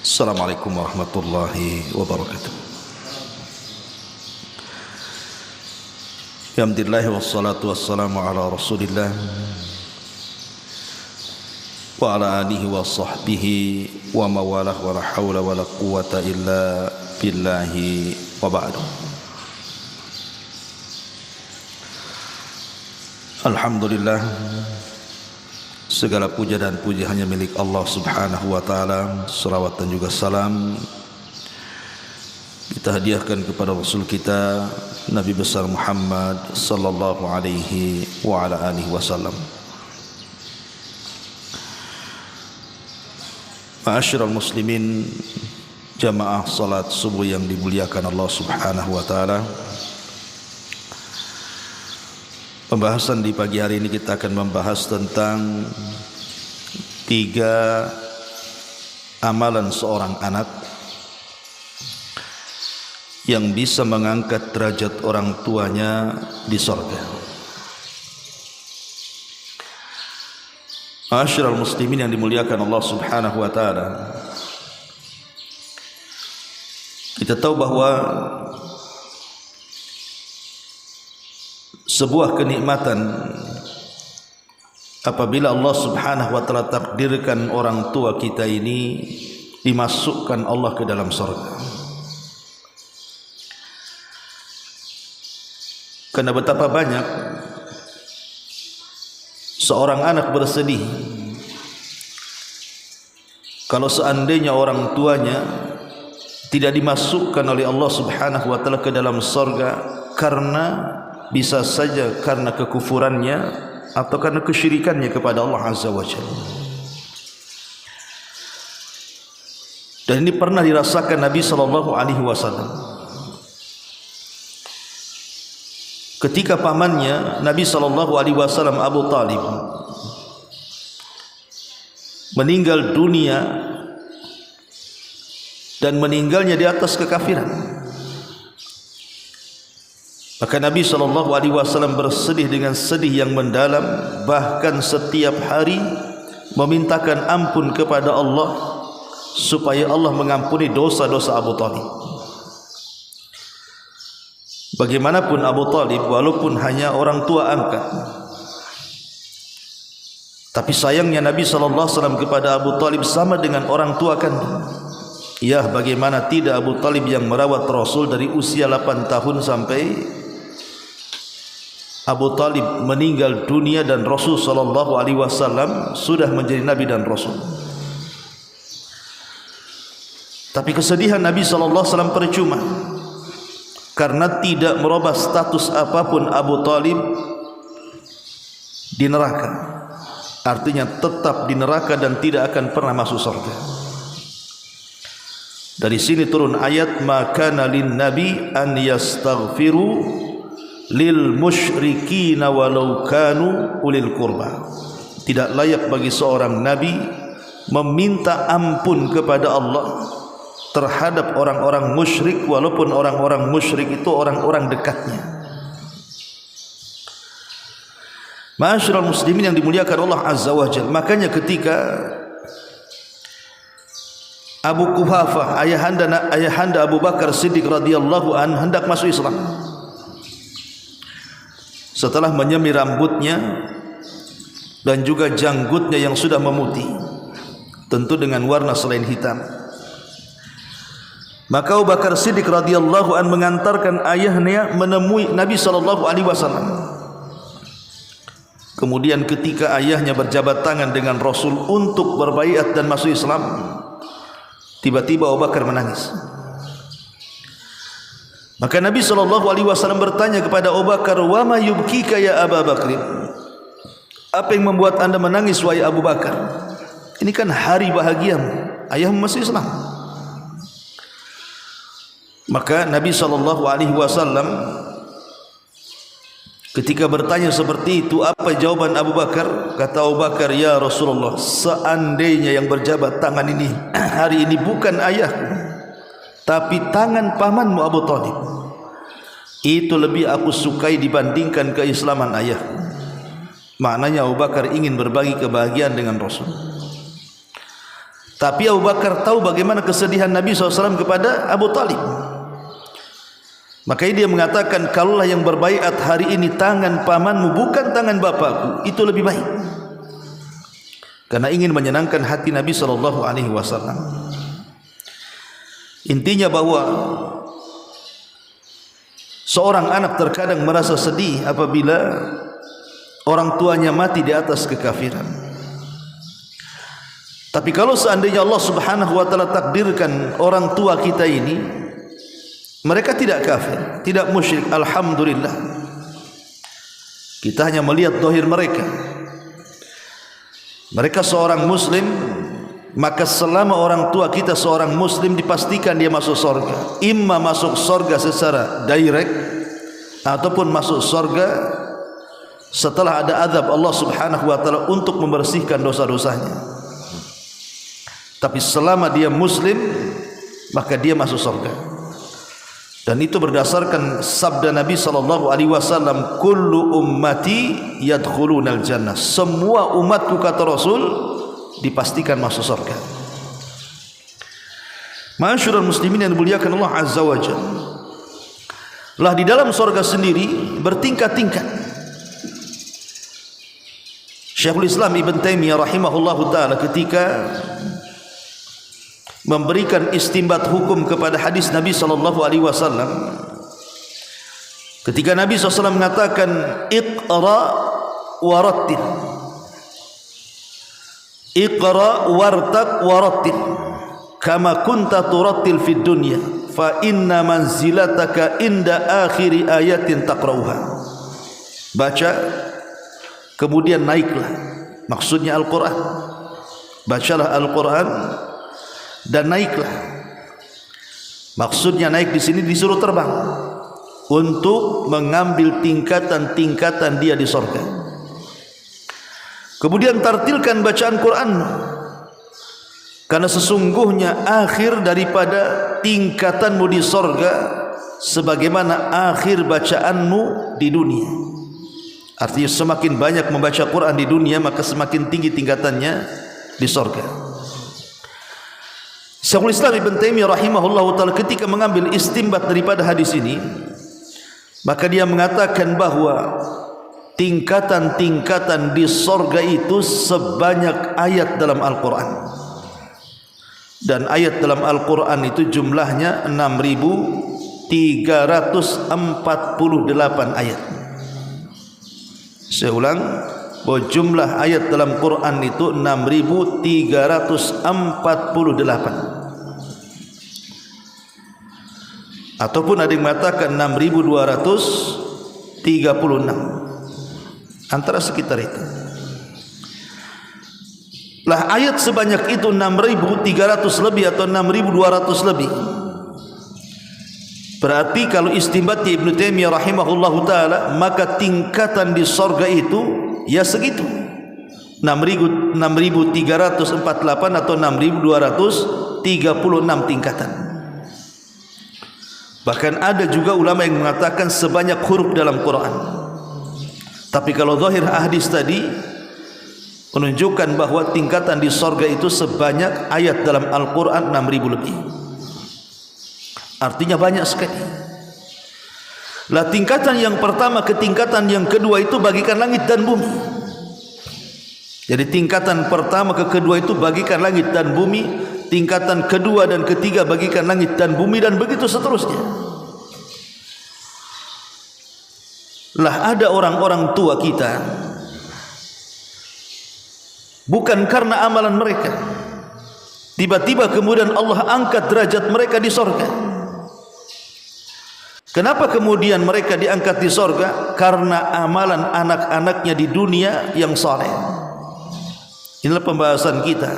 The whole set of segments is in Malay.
Assalamualaikum warahmatullahi wabarakatuh. Alhamdulillah wassalatu wassalamu ala Rasulillah wa ala alihi wa sahbihi wa mawalah wa la hawla wa la quwata illa billahi wa ba'du. Alhamdulillah, segala puja dan puji hanya milik Allah subhanahu wa ta'ala. Salawat dan juga salam kita hadiahkan kepada Rasul kita Nabi besar Muhammad sallallahu alaihi wa ala alihi wasallam. Ma'asyiral muslimin, jamaah salat subuh yang dimuliakan Allah subhanahu wa ta'ala. Pembahasan di pagi hari ini kita akan membahas tentang 3 amalan seorang anak yang bisa mengangkat derajat orang tuanya di surga. Ma'asyiral muslimin yang dimuliakan Allah subhanahu wa ta'ala, kita tahu bahwa sebuah kenikmatan apabila Allah subhanahu wa ta'ala takdirkan orang tua kita ini dimasukkan Allah ke dalam surga. Karena betapa banyak seorang anak bersedih kalau seandainya orang tuanya tidak dimasukkan oleh Allah subhanahu wa ta'ala ke dalam surga, karena bisa saja karena kekufurannya atau karena kesyirikannya kepada Allah azza wa jalla. Dan ini pernah dirasakan Nabi sallallahu alaihi wasallam ketika pamannya Nabi sallallahu alaihi wasallam Abu Talib meninggal dunia, dan meninggalnya di atas kekafiran. Maka Nabi SAW bersedih dengan sedih yang mendalam, bahkan setiap hari memintakan ampun kepada Allah supaya Allah mengampuni dosa-dosa Abu Talib. Bagaimanapun Abu Talib, walaupun hanya orang tua angkat, tapi sayangnya Nabi SAW kepada Abu Talib sama dengan orang tua kandung. Ya, bagaimana tidak Abu Talib yang merawat Rasul dari usia 8 tahun sampai Abu Talib meninggal dunia dan Rasul sallallahu alaihi wasallam sudah menjadi nabi dan rasul. Tapi kesedihan Nabi sallallahu alaihi wasallam percuma, karena tidak merubah status apapun Abu Talib di neraka. Artinya tetap di neraka dan tidak akan pernah masuk surga. Dari sini turun ayat maka lin nabi an yastaghfiru lil musyrikina walau kanu ulil qurba. Tidak layak bagi seorang nabi meminta ampun kepada Allah terhadap orang-orang musyrik, walaupun orang-orang musyrik itu orang-orang dekatnya. Ma'asyiral muslimin yang dimuliakan Allah azza wa jalla, makanya ketika Abu Quhafah, ayahanda Abu Bakar Siddiq radhiyallahu anhu hendak masuk Islam, setelah menyemir rambutnya dan juga janggutnya yang sudah memutih, tentu dengan warna selain hitam, maka Abu Bakar Siddiq radhiyallahu anhu mengantarkan ayahnya menemui Nabi sallallahu alaihi wasallam. Kemudian ketika ayahnya berjabat tangan dengan Rasul untuk berbaiat dan masuk Islam, tiba-tiba Abu Bakar menangis. Maka Nabi SAW bertanya kepada Abu Bakar, wa ma yubkika ya Abu Bakr, apa yang membuat anda menangis wahai Abu Bakar? Ini kan hari bahagiamu, ayahmu masuk Islam. Maka Nabi SAW ketika bertanya seperti itu, apa jawaban Abu Bakar? Kata Abu Bakar, ya Rasulullah, seandainya yang berjabat tangan ini hari ini bukan ayahku, tapi tangan pamanmu Abu Talib, itu lebih aku sukai dibandingkan keislaman ayahku. Maknanya Abu Bakar ingin berbagi kebahagiaan dengan Rasul. Tapi Abu Bakar tahu bagaimana kesedihan Nabi SAW kepada Abu Talib. Makanya dia mengatakan, kalaulah yang berbaiat hari ini tangan pamanmu bukan tangan bapakku, itu lebih baik. Karena ingin menyenangkan hati Nabi SAW. Intinya bahwa seorang anak terkadang merasa sedih apabila orang tuanya mati di atas kekafiran. Tapi kalau seandainya Allah Subhanahu wa taala takdirkan orang tua kita ini mereka tidak kafir, tidak musyrik, alhamdulillah. Kita hanya melihat zahir mereka. Mereka seorang muslim, maka selama orang tua kita seorang muslim dipastikan dia masuk surga. Imma masuk surga secara direct ataupun masuk surga setelah ada azab Allah Subhanahu wa taala untuk membersihkan dosa-dosanya. Tapi selama dia muslim, maka dia masuk surga. Dan itu berdasarkan sabda Nabi SAW, kullu ummati yadkhulunal jannah. Semua umatku, kata Rasul, dipastikan masuk surga. Ma'asyiral muslimin yang dimuliakan Allah Azza wa Jalla, lah di dalam surga sendiri bertingkat-tingkat. Syekhul Islam Ibn Taimiyah rahimahullahu ta'ala ketika memberikan istimbat hukum kepada hadis Nabi SAW, ketika Nabi SAW mengatakan iqra warattil, iqra wartaq warattil kama kunta turattil fid dunya fa inna manzilataka inda akhiri ayatin taqra'uha. Baca kemudian naiklah, maksudnya Al-Quran. Bacalah Al-Quran dan naiklah. Maksudnya naik di sini disuruh terbang untuk mengambil tingkatan-tingkatan dia di surga. Kemudian tartilkan bacaan Quran, karena sesungguhnya akhir daripada tingkatanmu di surga sebagaimana akhir bacaanmu di dunia. Artinya semakin banyak membaca Quran di dunia, maka semakin tinggi tingkatannya di surga. Syekhul Islam Ibn Taimiyah rahimahullahu ta'ala ketika mengambil istimbat daripada hadis ini, maka dia mengatakan bahwa tingkatan-tingkatan di surga itu sebanyak ayat dalam Al-Quran. Dan ayat dalam Al-Quran itu jumlahnya 6.348 ayat. Saya ulang, bahwa jumlah ayat dalam Quran itu 6.348. Ataupun ada yang mengatakan 6.236, antara sekitar itu. Lah ayat sebanyak itu 6.300 lebih atau 6.200 lebih. Berarti kalau istimbatnya Ibnu Taimiyah rahimahullahu taala, maka tingkatan di surga itu ya segitu, 6.348 atau 6.236 tingkatan. Bahkan ada juga ulama yang mengatakan sebanyak huruf dalam Quran. Tapi kalau zahir hadis tadi menunjukkan bahwa tingkatan di surga itu sebanyak ayat dalam Al-Quran 6.000 lebih. Artinya banyak sekali. Lah tingkatan yang pertama ke tingkatan yang kedua itu bagikan langit dan bumi. Jadi tingkatan pertama ke kedua itu bagikan langit dan bumi, tingkatan kedua dan ketiga bagikan langit dan bumi, dan begitu seterusnya. Lah ada orang-orang tua kita, bukan karena amalan mereka, tiba-tiba kemudian Allah angkat derajat mereka di surga. Kenapa kemudian mereka diangkat di surga? Karena amalan anak-anaknya di dunia yang saleh. Inilah pembahasan kita.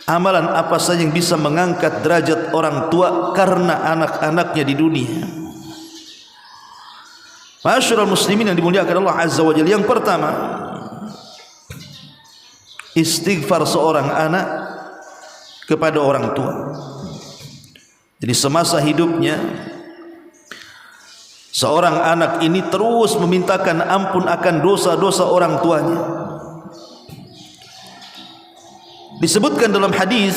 Amalan apa saja yang bisa mengangkat derajat orang tua karena anak-anaknya di dunia. Ma'asyiral muslimin yang dimuliakan Allah Azza wa Jalla, yang pertama, istighfar seorang anak kepada orang tua. Jadi semasa hidupnya seorang anak ini terus memintakan ampun akan dosa-dosa orang tuanya. Disebutkan dalam hadis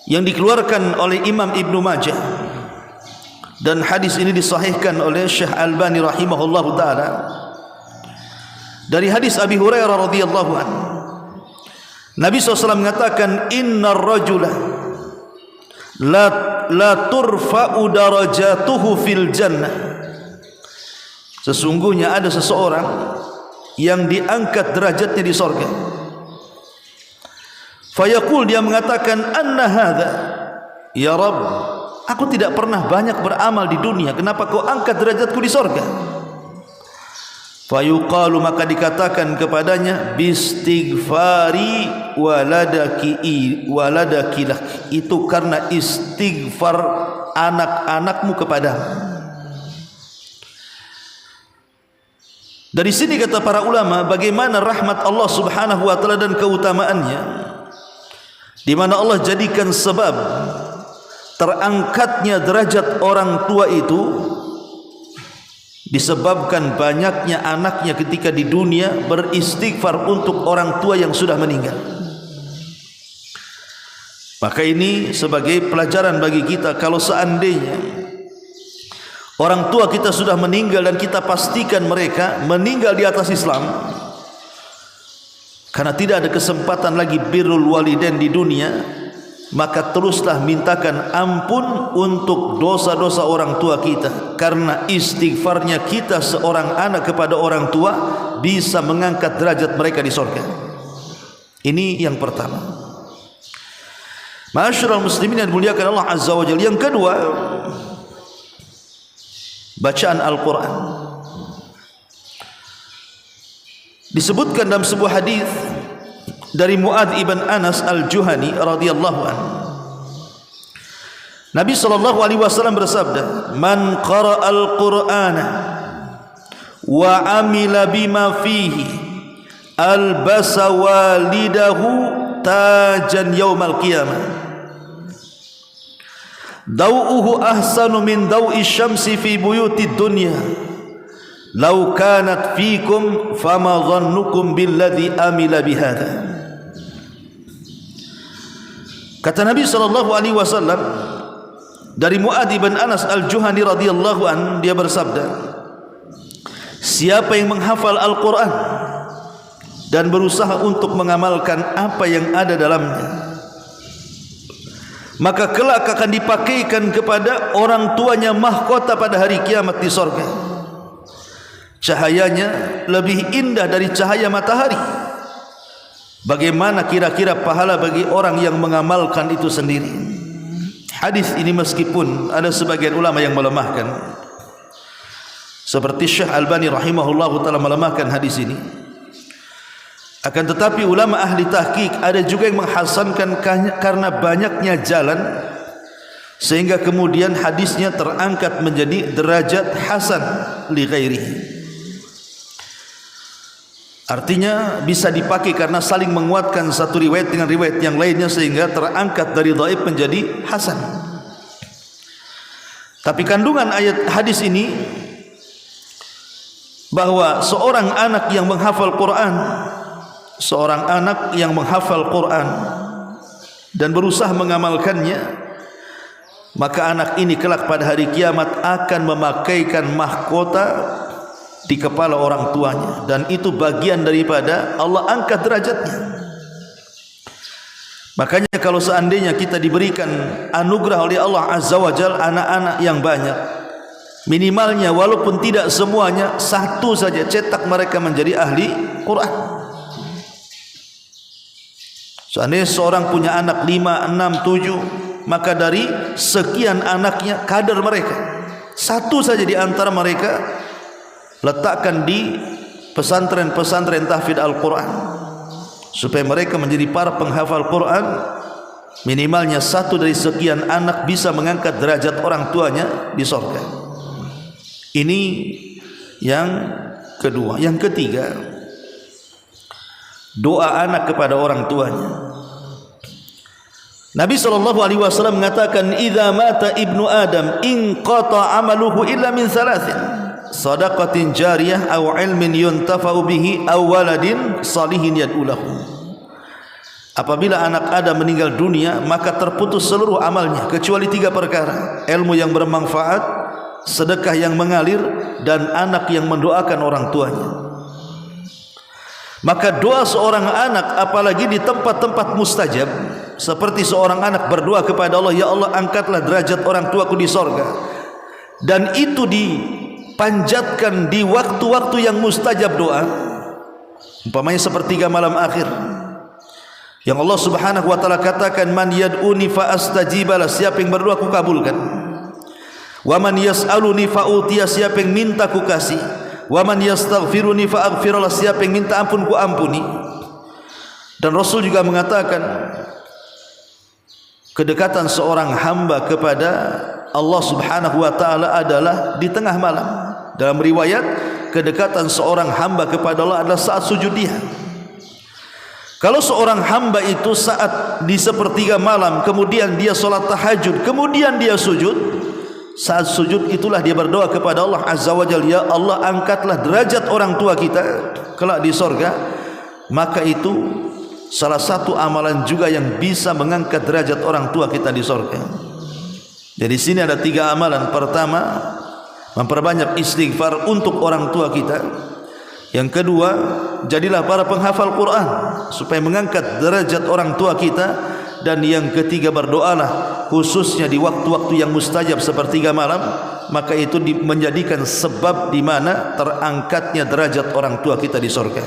yang dikeluarkan oleh Imam Ibnu Majah, dan hadis ini disahihkan oleh Syekh Albani rahimahullahu taala, dari hadis Abi Hurairah radhiyallahu anhu, Nabi SAW mengatakan, innar rajula la turfa'u darajatuhu fil jannah. Sesungguhnya ada seseorang yang diangkat derajatnya di sorga. Fayaqul, dia mengatakan, anna hadha ya Rabb, aku tidak pernah banyak beramal di dunia, kenapa kau angkat derajatku di sorga? Fayuqalu, maka dikatakan kepadanya, bistighfari waladaki lak, itu karena istighfar anak-anakmu kepadamu. Dari sini kata para ulama, bagaimana rahmat Allah Subhanahu wa taala dan keutamaannya, di mana Allah jadikan sebab terangkatnya derajat orang tua itu disebabkan banyaknya anaknya ketika di dunia beristighfar untuk orang tua yang sudah meninggal. Maka ini sebagai pelajaran bagi kita, kalau seandainya orang tua kita sudah meninggal dan kita pastikan mereka meninggal di atas Islam, karena tidak ada kesempatan lagi birrul walidain di dunia, maka teruslah mintakan ampun untuk dosa-dosa orang tua kita, karena istighfarnya kita seorang anak kepada orang tua bisa mengangkat derajat mereka di surga. Ini yang pertama. Ma'asyiral muslimin yang dimuliakan Allah Azza wa Jalla. Yang kedua, bacaan Al-Quran. Disebutkan dalam sebuah hadis dari Muadz ibn Anas al-Juhani radhiyallahu anhu, Nabi sallallahu alaihi wasallam bersabda, man qara'al Qur'ana wa amila bima fihi albasa walidahu tajan yaumal qiyamah daw'uhu ahsanu min daw'i syamsi fi buyutid dunya law kanat fikum fama dhannukum billadhi amila bihadha. Kata Nabi SAW dari Muadz bin Anas al-Juhani radhiyallahu an, dia bersabda, siapa yang menghafal Al-Quran dan berusaha untuk mengamalkan apa yang ada dalamnya, maka kelak akan dipakaikan kepada orang tuanya mahkota pada hari kiamat di sorga. Cahayanya lebih indah dari cahaya matahari. Bagaimana kira-kira pahala bagi orang yang mengamalkan itu sendiri? Hadis ini meskipun ada sebagian ulama yang melemahkan, seperti Syekh Albani rahimahullahu taala melemahkan hadis ini, akan tetapi ulama ahli tahqiq ada juga yang menghasankan karena banyaknya jalan, sehingga kemudian hadisnya terangkat menjadi derajat hasan li ghairihi. Artinya bisa dipakai karena saling menguatkan satu riwayat dengan riwayat yang lainnya, sehingga terangkat dari dhaif menjadi hasan. Tapi kandungan ayat hadis ini bahwa seorang anak yang menghafal Quran, seorang anak yang menghafal Quran dan berusaha mengamalkannya, maka anak ini kelak pada hari kiamat akan memakaikan mahkota di kepala orang tuanya, dan itu bagian daripada Allah angkat derajatnya. Makanya kalau seandainya kita diberikan anugerah oleh Allah Azza wa Jalla anak-anak yang banyak, minimalnya walaupun tidak semuanya, satu saja cetak mereka menjadi ahli Quran. Seandainya seorang punya anak 5, 6, 7, maka dari sekian anaknya kader mereka, satu saja di antara mereka letakkan di pesantren-pesantren tahfidz Al-Quran, supaya mereka menjadi para penghafal Quran. Minimalnya satu dari sekian anak bisa mengangkat derajat orang tuanya di surga. Ini yang kedua. Yang ketiga, doa anak kepada orang tuanya. Nabi SAW mengatakan, idza mata ibnu Adam inqata amaluhu illa min thalathin, sadaqatin jariyah aw ilmin yuntafa'u bihi aw waladin salihin yad'u lahu. Apabila anak Adam meninggal dunia, maka terputus seluruh amalnya kecuali 3 perkara: ilmu yang bermanfaat, sedekah yang mengalir, dan anak yang mendoakan orang tuanya. Maka doa seorang anak, apalagi di tempat-tempat mustajab, seperti seorang anak berdoa kepada Allah, ya Allah angkatlah derajat orang tuaku di sorga, dan itu dipanjatkan di waktu-waktu yang mustajab doa, umpamanya sepertiga malam akhir, yang Allah Subhanahu wa taala katakan, man yad'uni fa astajibalah, siapa yang berdoa ku kabulkan. Wa man yas'aluni fa utiya, siapa yang minta ku kasih. Wa man yastaghfiruni fa aghfirlah, siapa yang minta ampun ku ampuni. Dan Rasul juga mengatakan, kedekatan seorang hamba kepada Allah Subhanahu wa taala adalah di tengah malam. Dalam riwayat, kedekatan seorang hamba kepada Allah adalah saat sujud dia. Kalau seorang hamba itu saat di sepertiga malam, kemudian dia solat tahajud, kemudian dia sujud, saat sujud itulah dia berdoa kepada Allah Azza wa Jalla, ya Allah angkatlah derajat orang tua kita kelak di sorga, maka itu salah satu amalan juga yang bisa mengangkat derajat orang tua kita di sorga. Jadi sini ada 3 amalan. Pertama, memperbanyak istighfar untuk orang tua kita. Yang kedua, jadilah para penghafal Quran supaya mengangkat derajat orang tua kita. Dan yang ketiga, berdoalah khususnya di waktu-waktu yang mustajab sepertiga malam, maka itu menjadikan sebab di mana terangkatnya derajat orang tua kita di surga.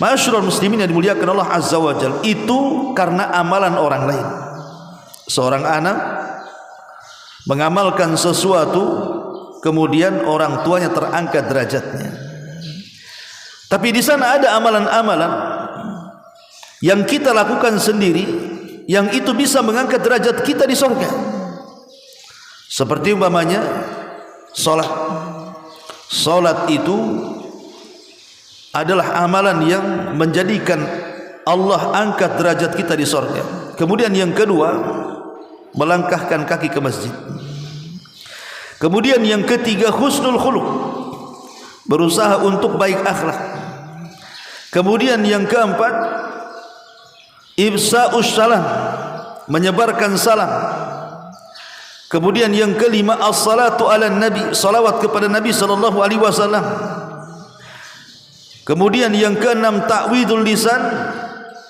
Ma'asyiral muslimin yang dimuliakan Allah Azza wa Jalla, itu karena amalan orang lain. Seorang anak mengamalkan sesuatu, kemudian orang tuanya terangkat derajatnya. Tapi di sana ada amalan-amalan yang kita lakukan sendiri, yang itu bisa mengangkat derajat kita di surga. Seperti umpamanya salat. Salat itu adalah amalan yang menjadikan Allah angkat derajat kita di surga. Kemudian yang kedua, melangkahkan kaki ke masjid. Kemudian yang ketiga, husnul khuluq, berusaha untuk baik akhlak. Kemudian yang keempat, ifsa'us salam, menyebarkan salam. Kemudian yang kelima, as-salatu ala nabi, salawat kepada Nabi sallallahu alaihi wasallam. Kemudian yang keenam, ta'widul lisan,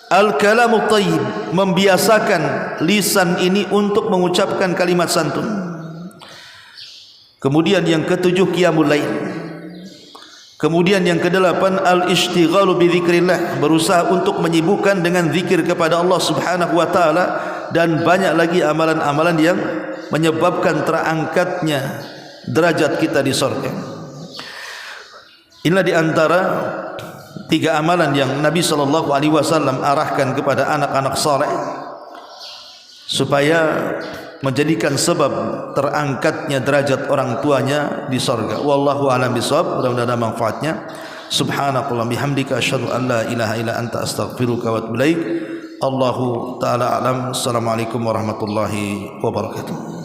al-kalamut thayyib, membiasakan lisan ini untuk mengucapkan kalimat santun. Kemudian yang ketujuh, qiyamul lail. Kemudian yang kedelapan, al-ishtighalu bi dzikrillah, berusaha untuk menyibukkan dengan zikir kepada Allah Subhanahu wa taala, dan banyak lagi amalan-amalan yang menyebabkan terangkatnya derajat kita di surga. Inilah di antara 3 amalan yang Nabi sallallahu alaihi wasallam arahkan kepada anak-anak saleh supaya menjadikan sebab terangkatnya derajat orang tuanya di surga. Wallahu a'lam bishawab. Mudah-mudahan ada manfaatnya. Subhanakallahumma bihamdika asyhadu an la ilaha illa anta astaghfiruka wa atubu ilaik. Allahu taala alam. Assalamualaikum warahmatullahi wabarakatuh.